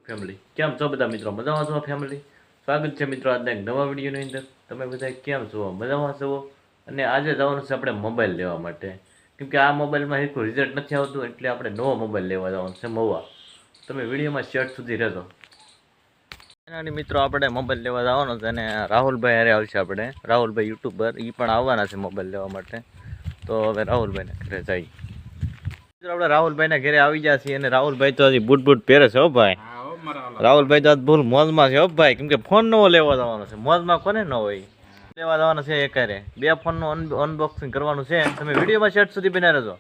Family કેમ છો બધા મિત્રો? મજામાં છો ફેમિલી? સ્વાગત છે મિત્રો આજના એક નવા વિડીયોની અંદર. તમે બધા કેમ છો? મજામાં છો? અને આજે જવાનું છે આપણે મોબાઈલ લેવા માટે, કેમ કે આ મોબાઈલમાં એક રિઝલ્ટ નથી આવતું, એટલે આપણે નવો મોબાઈલ લેવા જવાનું છે મવા. તમે વિડીયોમાં શેર્ટ સુધી રહેજો. અને મિત્રો આપણે મોબાઈલ લેવા જવાનો છે અને રાહુલભાઈ હારે આવશે. આપણે રાહુલભાઈ યુટ્યુબર એ પણ આવવાના છે મોબાઈલ લેવા માટે. તો હવે રાહુલભાઈને ઘરે જઈએ. આપણે રાહુલભાઈના ઘરે આવી ગયા છીએ અને રાહુલભાઈ તો હજી બૂટ પહેરે છે. હો ભાઈ, રાહુલભાઈ તો ફૂલ મોજમાં છે. હો ભાઈ, કેમ કે ફોન નવો લેવા જવાનો છે. મોજમાં કોને ન હોય? લેવા જવાનો છે એકારે. બે ફોનનું અનબોક્સિંગ કરવાનું છે. તમે વિડીયોમાં શેર્ટ સુધી બના રહેજો.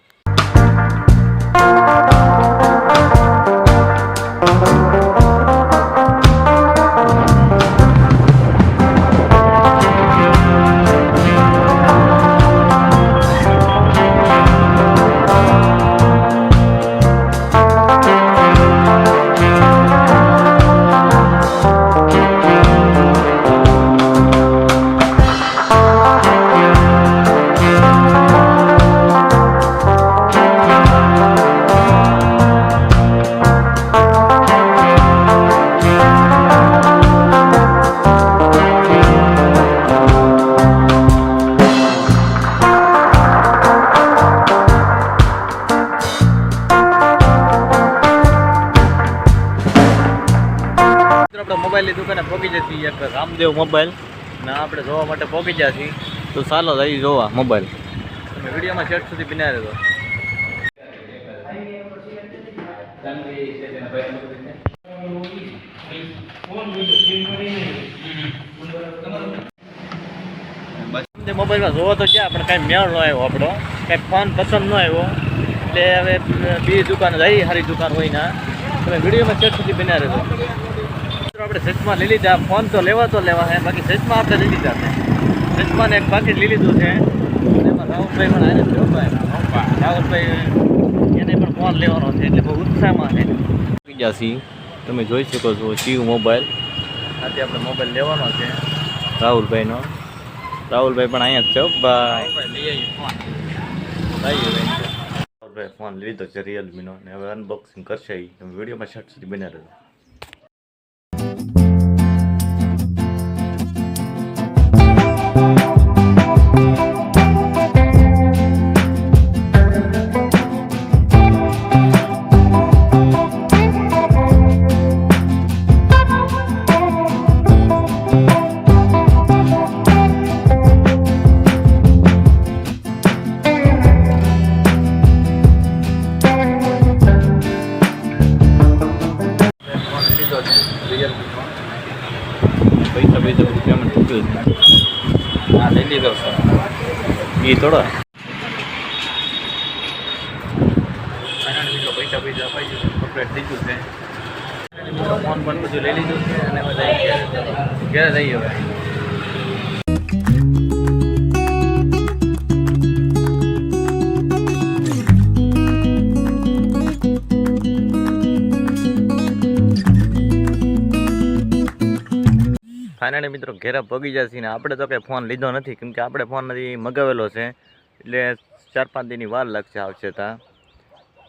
આપણે મોબાઈલની દુકાને પહોંચી જઈએ, એક રામદેવ મોબાઈલ ને આપણે જોવા માટે પહોંચી ગયા છીએ. તો ચાલો જઈ જોવા મોબાઈલ. તમે વિડીયોમાં શેર્ટ સુધી બિના રહેજો. મોબાઈલમાં જોવો તો ક્યાં પણ કાંઈ મેળ ન આવ્યો, આપણો કાંઈ ફોન પસંદ ન આવ્યો, એટલે હવે બીજી દુકાન જઈ, સારી દુકાન હોય ના. તમે વિડીયોમાં શેર્ટ સુધી બિના રહેજો. આપણે સચમાં લઈ લીધા. ફોન તો લેવા હે, બાકી સચમાં આપણે લઈ લીધા છે. સચમાં એક પાકીટ લઈ લીધું છે. એમાં રાહુલભાઈ પણ આવે છે. રાહુલભાઈ એને પણ ફોન લેવાનો છે, એટલે બહુ ઉત્સાહમાં છે. તમે જોઈ શકો છો ચીવ મોબાઈલ. આજે આપણે મોબાઈલ લેવાનો છે રાહુલભાઈનો. રાહુલભાઈ પણ અહીંયા જ છે. રાહુલભાઈ ફોન લીધો છે રિયલમીનો, ને હવે અનબોક્સિંગ કરશે. તમે વિડીયોમાં શર્ટ સુધી બના રહેજો. પૈસા પેમેન્ટ ચૂક્યું છે. હા, લઈ લીધો છે એ થોડો પૈસા અપાઈ ગયું, કમ્પ્લીટ થઈ ગયું છે. ફોન પણ બધું લઈ લીધું છે અને ઘરે જઈએ હવે. ફાઇનલી મિત્રો ઘેરા પગી જશે ને આપણે તો કંઈ ફોન લીધો નથી, કેમ કે આપણે ફોન નથી મગાવેલો છે, એટલે 4-5 દિનની વાર લાગશે આવશે ત્યાં.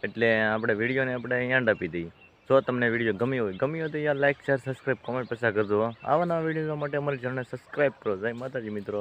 એટલે આપણે વિડીયોને આપણે એન્ડ આપી દઈએ. જો તમને વિડીયો ગમ્યો હોય તો યાર લાઈક, શેર, સબસ્ક્રાઈબ, કોમેન્ટ પછા કરજો. આવા નવા વિડીયો માટે અમારી ચેનલને સબસ્ક્રાઈબ કરો. જય માતાજી મિત્રો.